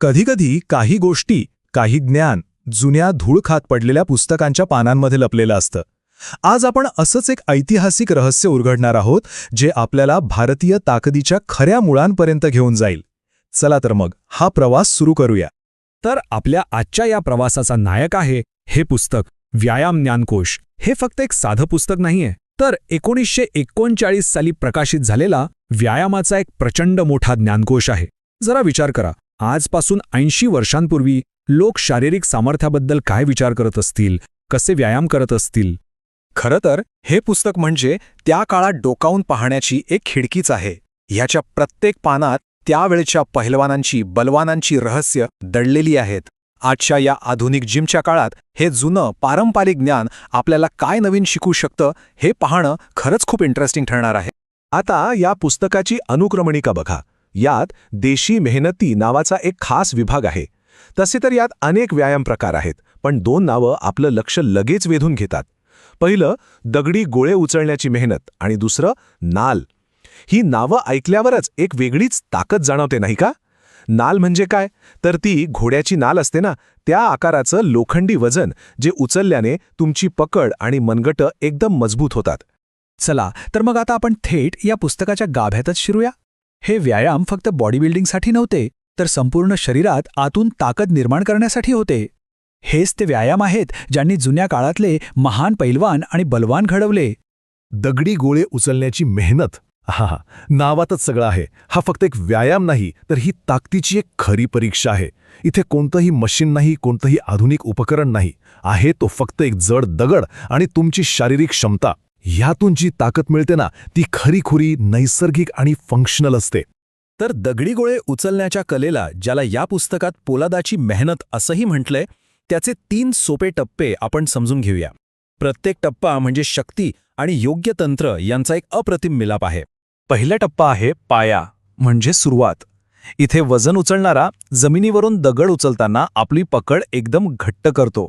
कधीकधी काही गोष्टी, काही ज्ञान जुन्या धूळ खात पडलेल्या पुस्तकांच्या पानांमध्ये लपलेलं असतं. आज आपण असंच एक ऐतिहासिक रहस्य उलगडणार आहोत, जे आपल्याला भारतीय ताकदीच्या खऱ्या मुळांपर्यंत घेऊन जाईल. चला तर मग हा प्रवास सुरू करूया. तर आपल्या आजच्या या प्रवासाचा नायक आहे हे पुस्तक व्यायाम ज्ञानकोश. हे फक्त एक साधं पुस्तक नाहीये, तर 1939 साली प्रकाशित झालेला व्यायामाचा एक प्रचंड मोठा ज्ञानकोश आहे. जरा विचार करा, आजपासून 80 वर्षांपूर्वी लोक शारीरिक सामर्थ्याबद्दल काय विचार करत असतील, कसे व्यायाम करत असतील. खरं तर हे पुस्तक म्हणजे त्या काळात डोकावून पाहण्याची एक खिडकीच आहे. ह्याच्या प्रत्येक पानात त्यावेळच्या पहिलवानांची, बलवानांची रहस्य दडलेली आहेत. आजच्या या आधुनिक जिमच्या काळात हे जुनं पारंपरिक ज्ञान आपल्याला काय नवीन शिकू शकतं हे पाहणं खरंच खूप इंटरेस्टिंग ठरणार आहे. आता या पुस्तकाची अनुक्रमणिका बघा. यात देशी मेहनती नावाचा एक खास विभाग आहे. तसे तर यात अनेक व्यायाम प्रकार आहेत, पण 2 नावं आपलं लक्ष लगेच वेधून घेतात. पहिलं दगडी गोळे उचलण्याची मेहनत आणि दुसरं नाल. ही नावं ऐकल्यावरच एक वेगळीच ताकद जाणवते, नाही का? नाल म्हणजे काय? तर ती घोड्याची नाल असते ना, त्या आकाराचं लोखंडी वजन जे उचलल्याने तुमची पकड आणि मनगटं एकदम मजबूत होतात. चला तर मग आता आपण थेट या पुस्तकाच्या गाभ्यातच शिरूया. हे व्यायाम फक्त बॉडी बिल्डिंगसाठी नव्हते, तर संपूर्ण शरीरात आतून ताकद निर्माण करण्यासाठी होते. हेच ते व्यायाम आहेत ज्यांनी जुन्या काळातले महान पैलवान आणि बलवान घडवले. दगडी गोळे उचलण्याची मेहनत. हा नावातच सगळं आहे. हा फक्त एक व्यायाम नाही, तर ही ताकदीची एक खरी परीक्षा आहे. इथे कोणतंही मशीन नाही, कोणतंही आधुनिक उपकरण नाही. आहे तो फक्त एक जड दगड आणि तुमची शारीरिक क्षमता. ह्यातून जी ताकद मिळते ना, ती खरीखुरी नैसर्गिक आणि फंक्शनल असते. तर दगडी गोळे उचलण्याच्या कलेला, ज्याला या पुस्तकात पोलादाची मेहनत असंही म्हटलंय, त्याचे 3 सोपे टप्पे आपण समजून घेऊया. प्रत्येक टप्पा म्हणजे शक्ती आणि योग्य तंत्र यांचा एक अप्रतिम मिलाप आहे. पहिला टप्पा आहे पाया, म्हणजे सुरुवात. इथे वजन उचलणारा जमिनीवरून दगड उचलताना आपली पकड एकदम घट्ट करतो.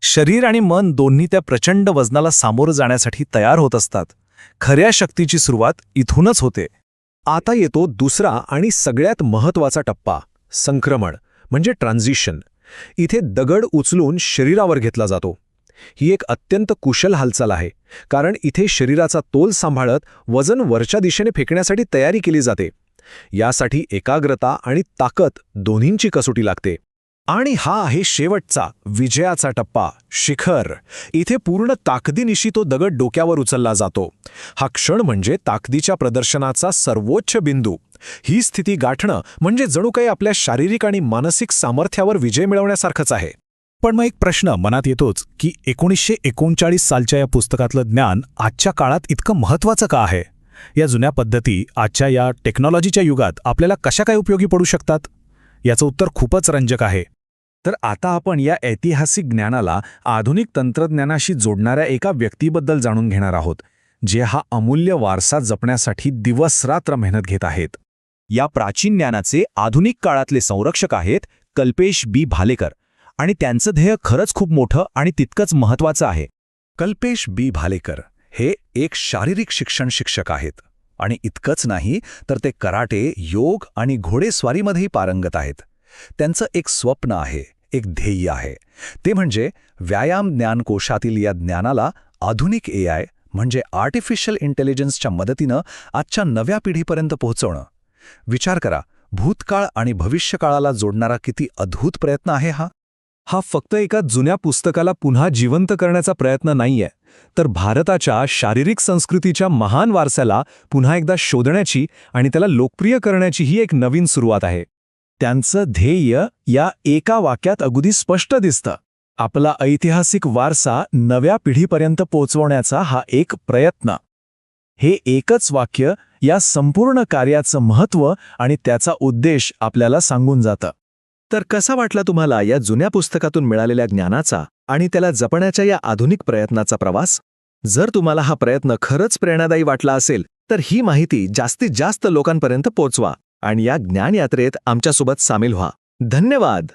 शरीर आणि मन दोन्ही त्या प्रचंड वजनाला सामोरं जाण्यासाठी तयार होत असतात. खऱ्या शक्तीची सुरुवात इथूनच होते. आता येतो दुसरा आणि सगळ्यात महत्त्वाचा टप्पा, संक्रमण म्हणजे ट्रान्झिशन. इथे दगड उचलून शरीरावर घेतला जातो. ही एक अत्यंत कुशल हालचाल आहे, कारण इथे शरीराचा तोल सांभाळत वजन वरच्या दिशेने फेकण्यासाठी तयारी केली जाते. यासाठी एकाग्रता आणि ताकद दोन्हींची कसोटी लागते. आणि हा आहे शेवटचा, विजयाचा टप्पा, शिखर. इथे पूर्ण ताकदीनिशी तो दगड डोक्यावर उचलला जातो. हा क्षण म्हणजे ताकदीच्या प्रदर्शनाचा सर्वोच्च बिंदू. ही स्थिती गाठणं म्हणजे जणू काही आपल्या शारीरिक आणि मानसिक सामर्थ्यावर विजय मिळवण्यासारखंच आहे. पण मग एक प्रश्न मनात येतोच की 1939 सालच्या या पुस्तकातलं ज्ञान आजच्या काळात इतकं महत्त्वाचं का आहे? या जुन्या पद्धती आजच्या या टेक्नॉलॉजीच्या युगात आपल्याला कशा काय उपयोगी पडू शकतात? याचं उत्तर खूपच रंजक आहे. तर आता आपण या ऐतिहासिक ज्ञानाला आधुनिक तंत्रज्ञानाशी जोडणाऱ्या एका व्यक्तीबद्दल जाणून घेणार आहोत, जे हा अमूल्य वारसा जपण्यासाठी दिवसरात्र मेहनत घेत आहेत. या प्राचीन ज्ञानाचे आधुनिक काळातले संरक्षक आहेत कल्पेश बी भालेकर, आणि त्यांचं ध्येय खरंच खूप मोठं आणि तितकंच महत्त्वाचं आहे. कल्पेश बी भालेकर हे एक शारीरिक शिक्षण शिक्षक आहेत. आणि इतकंच नाही, तर ते कराटे, योग आणि घोडेस्वारीमध्येही पारंगत आहेत. त्यांचं एक स्वप्न आहे, एक ध्येय आहे. ते म्हणजे व्यायाम ज्ञानकोशातील या ज्ञानाला आधुनिक AI म्हणजे आर्टिफिशियल इंटेलिजन्सच्या मदतीनं आजच्या नव्या पिढीपर्यंत पोहोचवणं. विचार करा, भूतकाळ आणि भविष्यकाळाला जोडणारा किती अद्भुत प्रयत्न आहे हा. हा फक्त एका जुन्या पुस्तकाला पुन्हा जिवंत करण्याचा प्रयत्न नाहीये, तर भारताच्या शारीरिक संस्कृतीच्या महान वारसाला पुन्हा एकदा शोधण्याची आणि त्याला लोकप्रिय करण्याची ही एक नवीन सुरुवात आहे. त्यांचं ध्येय या एका वाक्यात अगदी स्पष्ट दिसतं. आपला ऐतिहासिक वारसा नव्या पिढीपर्यंत पोहोचवण्याचा हा एक प्रयत्न. हे एकच वाक्य या संपूर्ण कार्याचं महत्त्व आणि त्याचा उद्देश आपल्याला सांगून जातं. तर कसा वाटला तुम्हाला या जुन्या पुस्तकातून मिळालेल्या ज्ञानाचा आणि त्याला जपण्याच्या या आधुनिक प्रयत्नाचा प्रवास? जर तुम्हाला हा प्रयत्न खरंच प्रेरणादायी वाटला असेल, तर ही माहिती जास्तीत जास्त लोकांपर्यंत पोहोचवा आणि या ज्ञान यात्रेत आमच्यासोबत सामील व्हा. धन्यवाद.